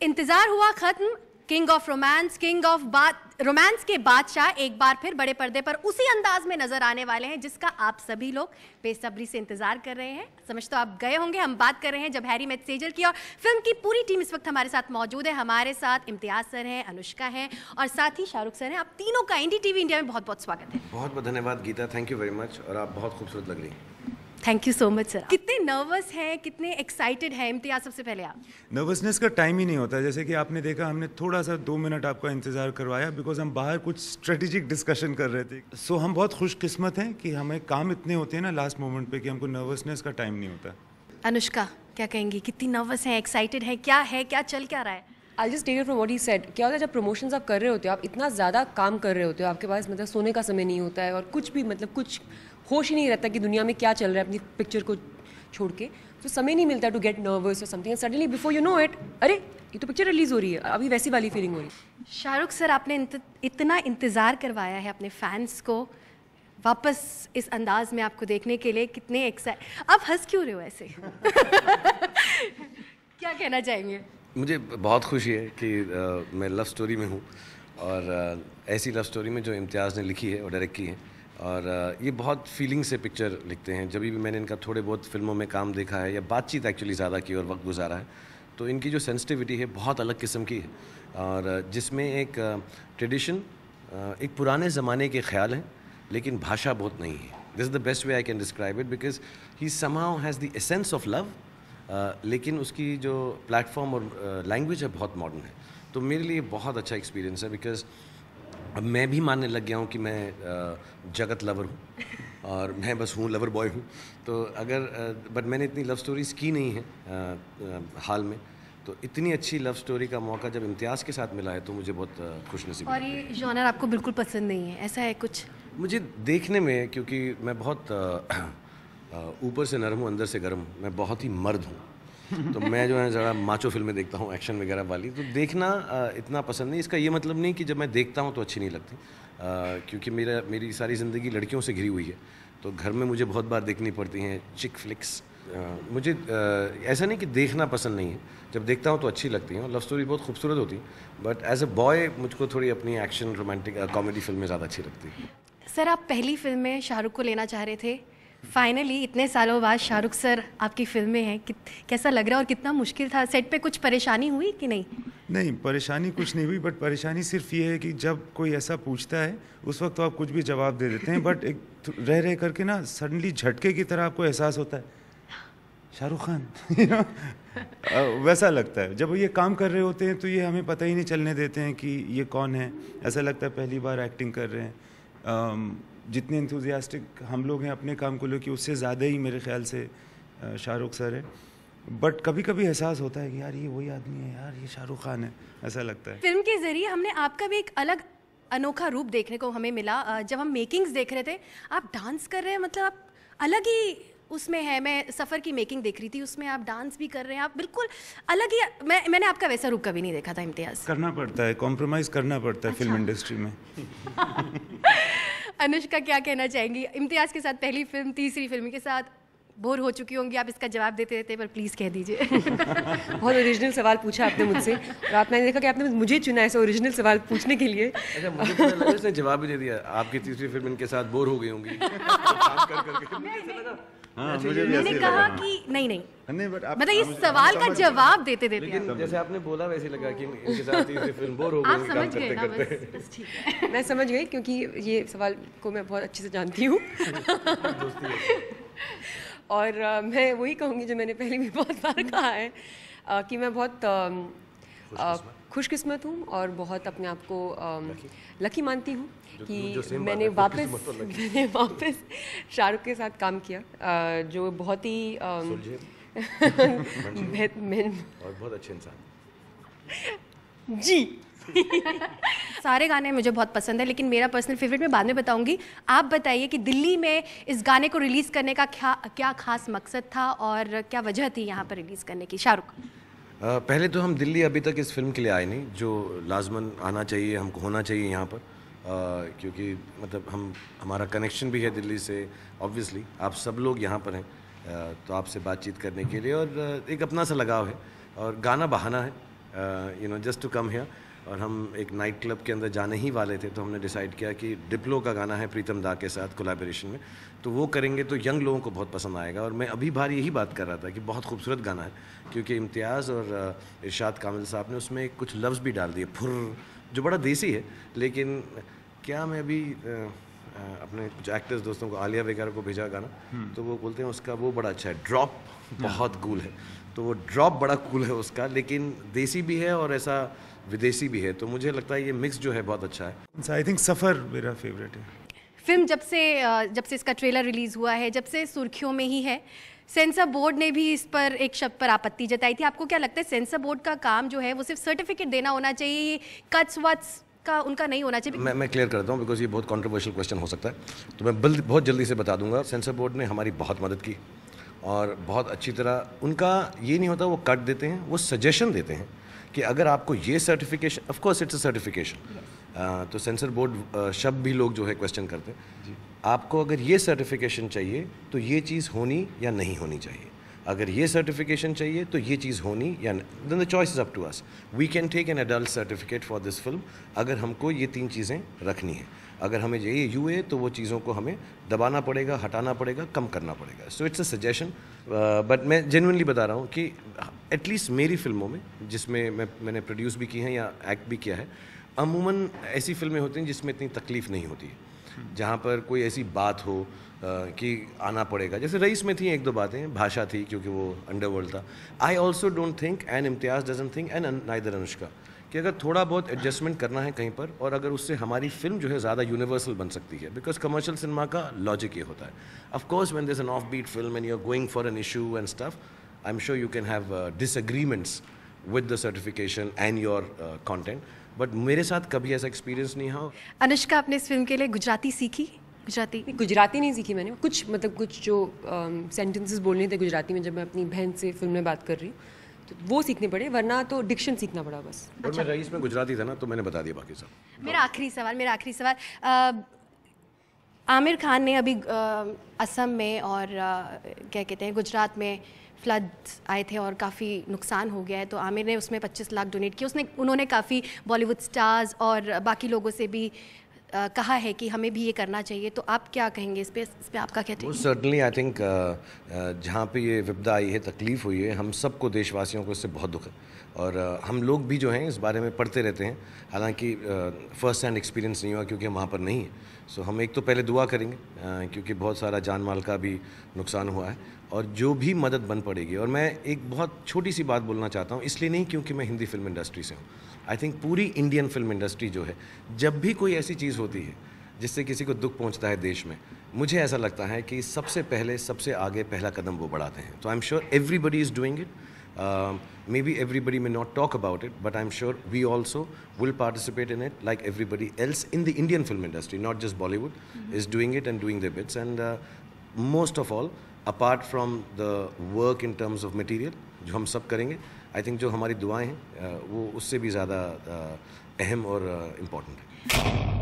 इंतजार हुआ खत्म। King of romance, king of romance के बादशाह एक बार फिर बड़े पर्दे पर उसी अंदाज में नजर आने वाले हैं जिसका आप सभी लोग बेसब्री से इंतजार कर रहे हैं। समझ तो आप गए होंगे, हम बात कर रहे हैं जब हैरी मेट सेजल की। और फिल्म की पूरी टीम इस वक्त हमारे साथ मौजूद है। हमारे साथ इम्तियाज सर हैं, अनुष्का हैं और साथ ही शाहरुख सर हैं। आप तीनों का एनडी टीवी इंडिया में बहुत बहुत स्वागत है। बहुत बहुत धन्यवाद Gita, thank you very much. और आप बहुत खूबसूरत लग रही हैं। Thank you so much sir. कितने नर्वस हैं, कितने एक्साइटेड हैं? इम्तियाज सबसे पहले आप। नर्वसनेस का टाइम ही नहीं होता। जैसे कि आपने देखा, हमने थोड़ा सा 2 मिनट आपका इंतज़ार करवाया बिकॉज हम बाहर कुछ स्ट्रेटेजिक डिस्कशन कर रहे थे। सो हम बहुत खुशकिस्मत हैं कि हमें काम इतने होते हैं ना लास्ट मोमेंट पे कि हमको नर्वसनेस का टाइम नहीं होता। अनुष्का क्या कहेंगी, कितनी नर्वस हैं, एक्साइटेड है, क्या चल क्या रहा है? I'll just take it from what he said. क्या होता है जब प्रमोशंस आप कर रहे होते हो, आप इतना ज़्यादा काम कर रहे होते हो, आपके पास मतलब सोने का समय नहीं होता है और कुछ भी मतलब कुछ होश ही नहीं रहता कि दुनिया में क्या चल रहा है अपनी पिक्चर को छोड़ के। तो समय नहीं मिलता टू गेट नर्वस और something. Suddenly before you know it, अरे ये तो पिक्चर रिलीज़ हो रही है, अभी वैसी वाली फीलिंग हो रही है। शाहरुख सर, आपने इतना इंतज़ार करवाया है अपने फैंस को वापस इस अंदाज में आपको देखने के लिए, कितने आप हंस क्यों रहे हो ऐसे? क्या कहना चाहेंगे? मुझे बहुत खुशी है कि मैं लव स्टोरी में हूँ और ऐसी लव स्टोरी में जो इम्तियाज़ ने लिखी है और डायरेक्ट की है। और ये बहुत फीलिंग से पिक्चर लिखते हैं। जब भी मैंने इनका थोड़े बहुत फिल्मों में काम देखा है या बातचीत एक्चुअली ज़्यादा की और वक्त गुजारा है, तो इनकी जो सेंसिटिविटी है बहुत अलग किस्म की है। और जिसमें एक ट्रेडिशन, एक पुराने ज़माने के ख्याल हैं, लेकिन भाषा बहुत नहीं है। This is the best way I can describe it because he somehow has the essence of love, लेकिन उसकी जो प्लेटफॉर्म और लैंग्वेज है बहुत मॉडर्न है। तो मेरे लिए बहुत अच्छा एक्सपीरियंस है बिकॉज अब मैं भी मानने लग गया हूँ कि मैं जगत लवर हूँ और मैं बस हूँ, लवर बॉय हूँ। तो अगर बट मैंने इतनी लव स्टोरीज़ की नहीं है हाल में, तो इतनी अच्छी लव स्टोरी का मौका जब इम्तियाज़ के साथ मिला है तो मुझे बहुत खुशनसीब। और ये जॉनर आपको बिल्कुल पसंद नहीं है, ऐसा है कुछ? मुझे देखने में, क्योंकि मैं बहुत ऊपर से नरम हूँ, अंदर से गर्म, मैं बहुत ही मर्द हूँ। तो मैं जो है ज़रा माचो फिल्में देखता हूँ, एक्शन वगैरह वाली, तो देखना इतना पसंद नहीं। इसका ये मतलब नहीं कि जब मैं देखता हूँ तो अच्छी नहीं लगती, क्योंकि मेरी सारी ज़िंदगी लड़कियों से घिरी हुई है। तो घर में मुझे बहुत बार देखनी पड़ती हैं चिक फ्लिक्स। मुझे ऐसा नहीं कि देखना पसंद नहीं है, जब देखता हूँ तो अच्छी लगती हैं और लव स्टोरी बहुत खूबसूरत होती है। बट एज अ बॉय मुझको थोड़ी अपनी एक्शन रोमांटिक कॉमेडी फिल्में ज़्यादा अच्छी लगती हैं। सर, आप पहली फिल्म में शाहरुख को लेना चाह रहे थे, फाइनली इतने सालों बाद शाहरुख सर आपकी फिल्में हैं, कैसा लग रहा है और कितना मुश्किल था? सेट पे कुछ परेशानी हुई कि नहीं? नहीं, परेशानी कुछ नहीं हुई, बट परेशानी सिर्फ ये है कि जब कोई ऐसा पूछता है उस वक्त तो आप कुछ भी जवाब दे देते हैं, बट एक रह करके ना सडनली झटके की तरह आपको एहसास होता है शाहरुख खान वैसा लगता है। जब ये काम कर रहे होते हैं तो ये हमें पता ही नहीं चलने देते हैं कि ये कौन है। ऐसा लगता है पहली बार एक्टिंग कर रहे हैं। जितने इंथुजियास्टिक हम लोग हैं अपने काम को लेकर, उससे ज़्यादा ही मेरे ख्याल से शाहरुख सर है। बट कभी कभी एहसास होता है कि यार ये वही आदमी है, यार ये शाहरुख खान है, ऐसा लगता है। फिल्म के ज़रिए हमने आपका भी एक अलग अनोखा रूप देखने को हमें मिला। जब हम मेकिंग्स देख रहे थे, आप डांस कर रहे हैं, मतलब आप अलग ही उसमें है। मैं सफ़र की मेकिंग देख रही थी, उसमें आप डांस भी कर रहे हैं, आप बिल्कुल अलग ही। मैंने आपका वैसा रूप कभी नहीं देखा था। इम्तियाज़, करना पड़ता है, कॉम्प्रोमाइज़ करना पड़ता है फिल्म इंडस्ट्री में। अनुष्का क्या कहना चाहेंगी? इम्तियाज़ के साथ पहली फिल्म, तीसरी फिल्म के साथ बोर हो चुकी होंगी आप इसका जवाब देते रहते, पर प्लीज़ कह दीजिए। बहुत ओरिजिनल सवाल पूछा आपने मुझसे और आपने देखा कि आपने मुझे चुना ऐसा ओरिजिनल सवाल पूछने के लिए। अच्छा, मुझे पता लगा इसने जवाब भी दे दिया। आपकी तीसरी फिल्म इनके साथ बोर हो गई होंगी काम कर। हाँ, मुझे भी मैंने ऐसे कहा लगा। कि नहीं, बट मतलब इस सवाल का जवाब देते देते लेकिन जैसे आपने बोला वैसे लगा कि इनके साथ तीसरी फिल्म बोर हो गई आप होंगी समझ काम गए करते ना? करते। बस ठीक है। मैं समझ गई क्योंकि ये सवाल को मैं बहुत अच्छे से जानती हूँ। और मैं वही कहूँगी जो मैंने पहले भी बहुत बार कहा है, कि मैं बहुत खुशकिस्मत हूँ और बहुत अपने आप को लकी मानती हूँ कि मैंने वापस शाहरुख के साथ काम किया, जो बहुत ही और बहुत अच्छे इंसान जी। सारे गाने मुझे बहुत पसंद है, लेकिन मेरा पर्सनल फेवरेट मैं बाद में बताऊंगी। आप बताइए कि दिल्ली में इस गाने को रिलीज़ करने का क्या खास मकसद था और क्या वजह थी यहाँ पर रिलीज़ करने की? शाहरुख, पहले तो हम दिल्ली अभी तक इस फिल्म के लिए आए नहीं, जो लाजमन आना चाहिए, हमको होना चाहिए यहाँ पर, क्योंकि मतलब हमारा कनेक्शन भी है दिल्ली से। ऑब्वियसली आप सब लोग यहाँ पर हैं, तो आपसे बातचीत करने के लिए और एक अपना सा लगाव है और गाना बहाना है। You know just to come here. और हम एक नाइट क्लब के अंदर जाने ही वाले थे, तो हमने डिसाइड किया कि डिप्लो का गाना है प्रीतम दा के साथ कोलैबोरेशन में, तो वो करेंगे तो यंग लोगों को बहुत पसंद आएगा। और मैं अभी बार यही बात कर रहा था कि बहुत खूबसूरत गाना है, क्योंकि इम्तियाज़ और इरशाद कामिल साहब ने उसमें कुछ लफ्ज़ भी डाल दिए, फुर, जो बड़ा देसी है। लेकिन क्या मैं अभी अपने कुछ एक्टर्स दोस्तों को, आलिया वगैरह को भेजा गाना, तो वो बोलते हैं उसका वो बड़ा अच्छा है, ड्रॉप बहुत कूल है। तो वो ड्रॉप बड़ा कूल है उसका, लेकिन देसी भी है और ऐसा विदेशी भी है। तो मुझे लगता है ये मिक्स जो है बहुत अच्छा है। आई थिंक सफ़र मेरा फेवरेट है। फिल्म जब से इसका ट्रेलर रिलीज़ हुआ है, जब से सुर्खियों में ही है। सेंसर बोर्ड ने भी इस पर एक शब्द पर आपत्ति जताई थी। आपको क्या लगता है सेंसर बोर्ड का काम जो है वो सिर्फ सर्टिफिकेट देना होना चाहिए, कट्स वट्स का उनका नहीं होना चाहिए? मैं क्लियर करता हूँ, बिकॉज ये बहुत कंट्रोवर्शियल क्वेश्चन हो सकता है, तो मैं बहुत जल्दी से बता दूंगा। सेंसर बोर्ड ने हमारी बहुत मदद की और बहुत अच्छी तरह, उनका ये नहीं होता वो कट देते हैं, वो सजेशन देते हैं कि अगर आपको ये certification, of course it's a certification, तो सेंसर बोर्ड शब्द भी लोग जो है क्वेश्चन करते हैं। आपको अगर ये सर्टिफिकेशन चाहिए तो ये चीज़ होनी या नहीं होनी चाहिए, अगर ये सर्टिफिकेशन चाहिए तो ये चीज़ होनी या then the choice is up to us. We can take an adult certificate for this film अगर हमको ये 3 चीज़ें रखनी है। अगर हमें ये यूए तो वो चीज़ों को हमें दबाना पड़ेगा, हटाना पड़ेगा, कम करना पड़ेगा। So it's a suggestion, but मैं जेन्युइनली बता रहा हूँ कि एटलीस्ट मेरी फिल्मों में, जिसमें मैंने प्रोड्यूस भी की हैं या एक्ट भी किया है, अमूमन ऐसी फिल्में होती हैं जिसमें इतनी तकलीफ़ नहीं होती है, जहाँ पर कोई ऐसी बात हो कि आना पड़ेगा। जैसे रईस में थी 1-2 बातें, भाषा थी क्योंकि वो अंडरवर्ल्ड था। I also don't think and Imtiaz doesn't think and neither Anushka कि अगर थोड़ा बहुत एडजस्टमेंट करना है कहीं पर, और अगर उससे हमारी फिल्म जो है ज़्यादा यूनिवर्सल बन सकती है, बिकॉज कमर्शियल सिनेमा का लॉजिक ये होता है। Of course when there is an offbeat film and you are going for an issue and stuff, I am sure you can have disagreements with the certification and your content, but मेरे साथ कभी ऐसा experience नहीं हुआ। अनुष्का, आपने इस film के लिए गुजराती सीखी? गुजराती नहीं सीखी मैंने, कुछ जो सेंटेंसेस बोलने थे गुजराती में, जब मैं अपनी बहन से फिल्म में बात कर रही हूँ तो वो सीखने पड़े, वरना तो डिक्शन सीखना पड़ा बस। और मैं रईस में गुजराती था ना, तो मैंने बता दिया बाकी सब। मेरा आखिरी सवाल, आमिर खान ने अभी असम में और क्या कहते हैं गुजरात में फ्लड्स आए थे और काफ़ी नुकसान हो गया है, तो आमिर ने उसमें 25 लाख डोनेट किए। उन्होंने काफ़ी बॉलीवुड स्टार्स और बाकी लोगों से भी कहा है कि हमें भी ये करना चाहिए, तो आप क्या कहेंगे इस पे आपका क्या टेक? सर्टनली आई थिंक जहाँ पे ये विपदा आई है, तकलीफ़ हुई है, हम सबको देशवासियों को इससे बहुत दुख है। और हम लोग भी जो हैं इस बारे में पढ़ते रहते हैं, हालांकि फ़र्स्ट हैंड एक्सपीरियंस नहीं हुआ क्योंकि हम वहाँ पर नहीं है। सो हम एक तो पहले दुआ करेंगे क्योंकि बहुत सारा जान माल का भी नुकसान हुआ है, और जो भी मदद बन पड़ेगी। और मैं एक बहुत छोटी सी बात बोलना चाहता हूँ, इसलिए नहीं क्योंकि मैं हिंदी फिल्म इंडस्ट्री से हूँ। आई थिंक पूरी इंडियन फिल्म इंडस्ट्री जो है, जब भी कोई ऐसी चीज़ होती है जिससे किसी को दुख पहुंचता है देश में, मुझे ऐसा लगता है कि सबसे पहले, सबसे आगे पहला कदम वो बढ़ाते हैं। तो आई am sure everybody is doing it. Maybe everybody may not talk about it, but I'm sure we also will participate in it like everybody else in the Indian film industry, not just Bollywood, is doing it and doing their bits. And most of all, apart from the work in terms of material, जो हम सब करेंगे, I think जो हमारी दुआएं हैं वो उससे भी ज़्यादा अहम और इम्पोर्टेंट है।